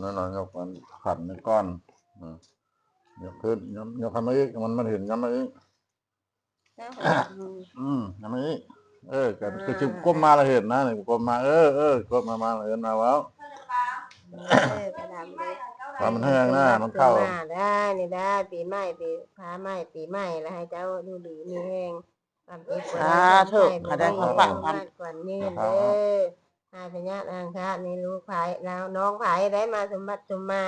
นั่นเรายกมันขันในก้อนยกขึ้นยกขึ้นมาอีกมันเห็นกันมาอีกยังไม่ก็จุบก้มมาเราเห็นนะนี่ก้มมาก้มมาเห็นมาแล้วกระดำเลยความมันแห้งนะมันเข้าได้นี่ได้ปีใหม่ปีพาใหม่ปีใหม่แล้วให้เจ้าดูดีมีแห้งความเจ็บปวดเถอะขได้ความฝังความกว่านี้เด้อหาพญาอังคานี่ลูกไผ่แล้วน้องไผ่ได้มาสมบัติสมมา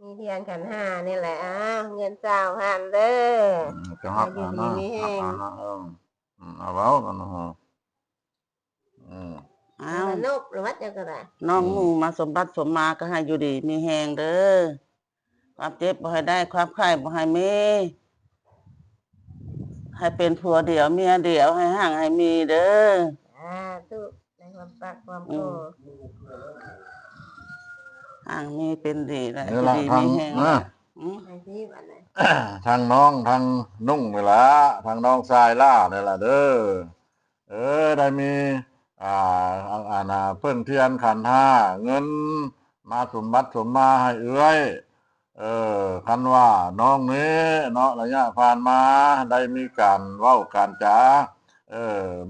มีเทียนขันห้านี่แหละเงินเจ้าหันเด้อจะหักดีมีแห้งเอาแล้วกันนะฮะนกหรือว่าจะกระไรน้องมูมาสมบัติสมมาก็ให้อยู่ดีมีแหงเด้อความเจ็บบ่ให้ได้ความไข้บ่ให้มีให้เป็นผัวเดียวเมียเดียวให้ห่างให้มีเด้อทุกในความปักความโกห่างมีเป็นดีแหละดีมีแหงทางน้องทางนุ่งเวลาทางน้องทรายล่าเนี่ยแหละเด้อได้มีเพิ่นเทียนขันห้าเงินมาสมบัติสมมาให้คันว่าน้องนี้เนาะระยะผ่านมาได้มีการเว้าการจา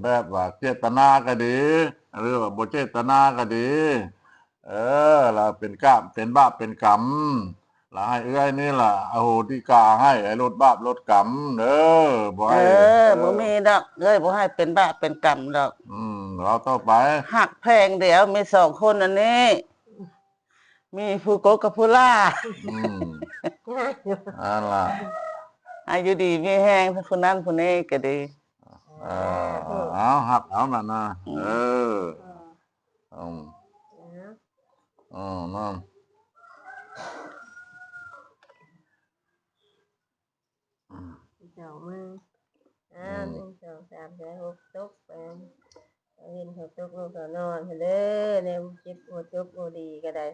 แบบว่าเจตนาก็ดีหรือว่าบ่เจตนาก็ดีเราเป็นกรรมเป็นบาปเป็นกรรมแล้วให้นี่ล่ะอโหติกาให้ลดบาปลดกรรมเด้อบ่ให้บ่มีดอกบ่ให้เป็นบาปเป็นกรรมดอกเราต่อไปหักแพงเดี๋ยวมี2คนอันนี้มีผู้โกกับผู้ล่าล่ะอายุดีมีแห้งผู้นั้นผู้นี้ก็ดีเอาหักเอาน่ะนะนั่น2 มือ1 2 3 4 6ตกไปเห็นเขาตกลงเขานอนเด้อเนี่ยเจ็บปวดจบปวดดีก็ได้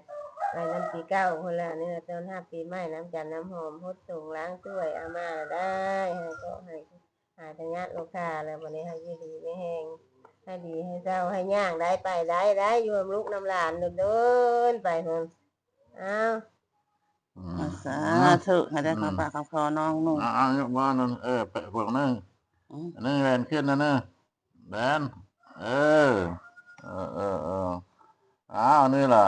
ไปน้ำปีเก้าคนละนี่ตอน5 ปีใหม่น้ำจันน้ำหอมพดส่งล้างถ้วยอาม่าได้ให้ก็ให้หายทางญาติลูกค้าแล้ววันนี้ให้ยืดดีไม่แห้งให้ดีให้เจ้าให้ย่างได้ไปได้อยู่กับลูกน้ำหลานเดินไปคนสาธุให้ได้ความปากคอน้องนุ่งยกว่านั่นไปพวกนั่นแวนขึ้นนั่นแวนนี่ล่ะ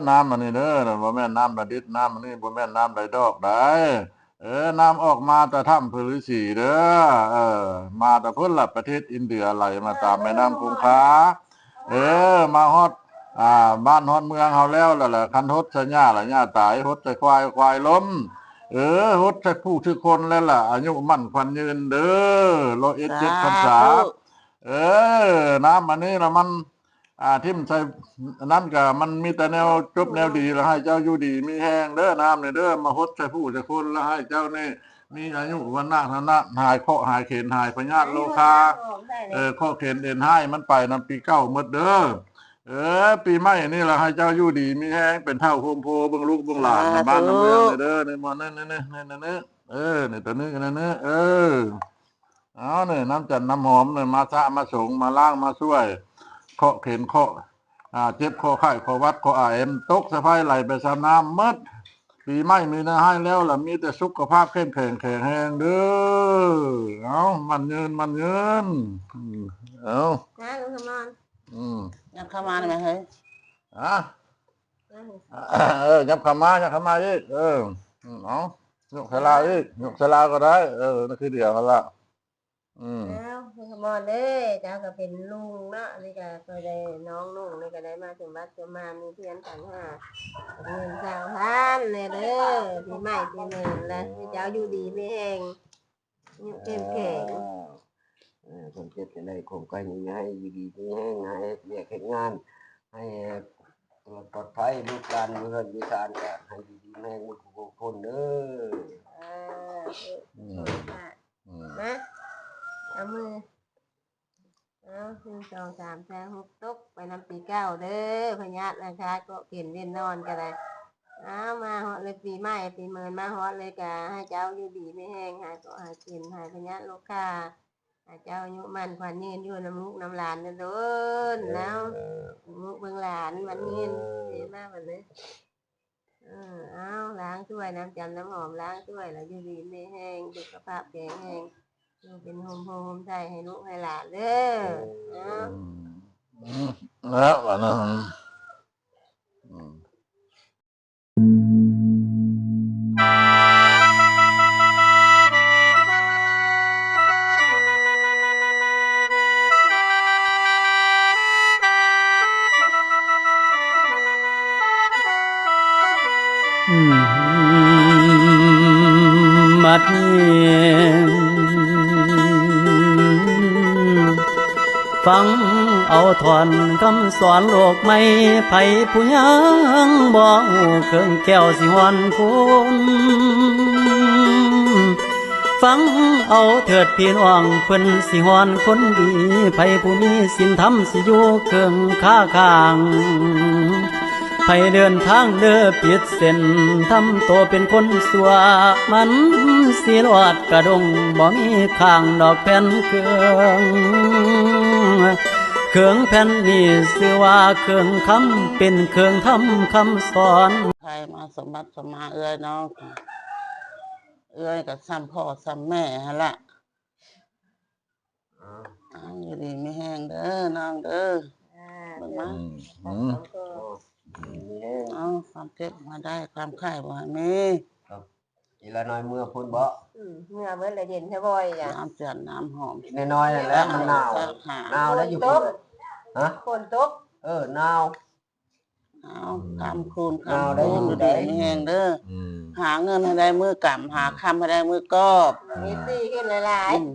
น้ำอันนี้เด้อบ่แม่นน้ำระดิษน้ำอันนี้บ่แม่นน้ำใดดอกได้น้ำออกมาแต่ถ้ำพฤษีเด้อมาแต่พุ่นละประเทศอินเดียไหลมาตามแม่น้ำคงคามาฮอดบ้านฮอดเมืองเฮาแล้วล่ะคันฮดสัญญาละญาตายฮดใส่ควายล้มฮดใส่ผู้ทุกคนแล้วล่ะอายุมั่นขวัญยืนเด้อ107 พรรษาน้ำอันนี้ละมันทิ่มใส่นั่นก็มันมีแต่แนวจบแนวดีแล้วให้เจ้าอยู่ดีมีแห้งเด้อน้ำเนี่ยเด้อมาฮดใส่ผู้ใส่คนแล้วให้เจ้านี่มีอายุวันนาธนะหายเคาะหายเข็นหายพญาติโลคาเคาะเข็นเอ็นให้มันไปนำปีเก้าหมดเด้อปีใหม่นี่แหละให้เจ้าอยู่ดีมีแห้งเป็นเท่าโฮมโพเบิ่งลูกเบิ่งหลานในบ้านน้ำเมืองเด้อในมอนั่นนี่ในตัวนี้กันนะเอาเนี่ยน้ำจันน้ำหอมเนี่ยมาสะมาสงมาล้างมาช่วยเคาะเข็นเคาะเจ็บคอไข้คอวัดคอเอ็มตกสะพายไหลไปซ้ำน้ำมัดปีใหม่มีนะให้แล้วล่ะมีแต่สุขภาพเข้มแข็งแรงเด้อเอามันยืนเอาลุงขมอนยับเข้ามาได้ไหมเฮ้ยยับเข้ามาอีกเอายกสลาอีกยกสลาก็ได้นั่นคือเดียวกันละแล้วลุงขมอนเด้เจ้าก็เป็นลุงเนาะนี่ก็เคยได้น้องนุ่งนี่ก็ได้มาถึงบัดจะมามีเพียนขันห้าเงิน3,000เนี่ยเด้อปีใหม่ปีหนึ่งแล้วเจ้าอยู่ดีไม่แห้งอยู่เข้มแข็งคนเจ็บจะได้คงกันยังไงอยู่ดีไม่แห้งให้เรียกให้งานให้ปลอดภัยลูกการเมืองวิชาการให้ดีแม่งทุกคนเด้นะเอามือ1 2 3 4 6ตกไปน้ำปีเก้าเด้อพญาตินะคะก็เปลี่ยนเล่นนอนกันเลยมาฮอดเลยปีใหม่ปีเมินมาฮอดเลยกะให้เจ้าอยู่ดีไม่แห้งหายก็หายกินหายพญาติลูกค้าเจ้าอายุมันขวัญยืนอยู่น้ำลูกน้ำหลานเดินแล้วลูกเบิ่งหลานวันยืนดีมากเลย เอาล้างถ้วยน้ำจันน้ำหอมล้างถ้วยแล้วอยู่ดีไม่แห้งสุขภาพแข็งแรงอยู่เป็นโฮมใจให้ลูกให้หลานเด้อเอา แล้วอันนั้นอืม มัดนี้ฟังเอาถอนคำสอนโลกไม่ไผผู้ยังบ่ฮู้เครื่องแก้วสิหวนคุณฟังเอาเถิดพี่น้องเพิ่นสิหวนคนดีไผผู้มีศีลธรรมสิอยู่เครื่องค้าข้างไผเดินทางเด้อปิดเส้นทำตัวเป็นคนสัวมันสิรอดกระดงบ่มีข้างดอกแผ่นเครื่องแผ่นนี้ชื่อว่าเครื่องคำเป็นเครื่องทำคำสอน ใครมาสมบัติสมมาเอื้อยน้องเอื้อยกับซ้ำพ่อซ้ำแม่ฮะละเอาอยู่ดีไม่แห้งเด้อน้องเด้อเบิ่งมา อืม มีแห้ง เอาความเจ็บมาได้ความไข้บ่ให้มี อีละน้อยเมื่อพุ่นบ่ เมื่อเมื่อไรเย็นใช่บ่อยจ้ะ น้ำเจือนน้ำหอม น้อยๆนั่นแหละมันหนาว หา หนาวแล้วอยู่พุ่นฮะ คนตก หนาว เอาคำคูณ เอา คำ ได้ คูณ อยู่ อยู่ ได้ ดีไม่แห้งเด้อ อืม หาเงินให้ได้มือกำหาคำให้ได้มือกอบ มีซี่ขึ้นหลาย อืม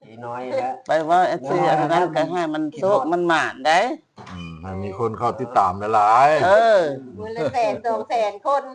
อีน้อยแล้ว ไปว่าไอ้ที่อันนั้นก็ให้มันโชคมันหมานได้ อืมให้มีคนเข้าติดตามหลาย เออ ๆมือละแสน200,000คน ๆ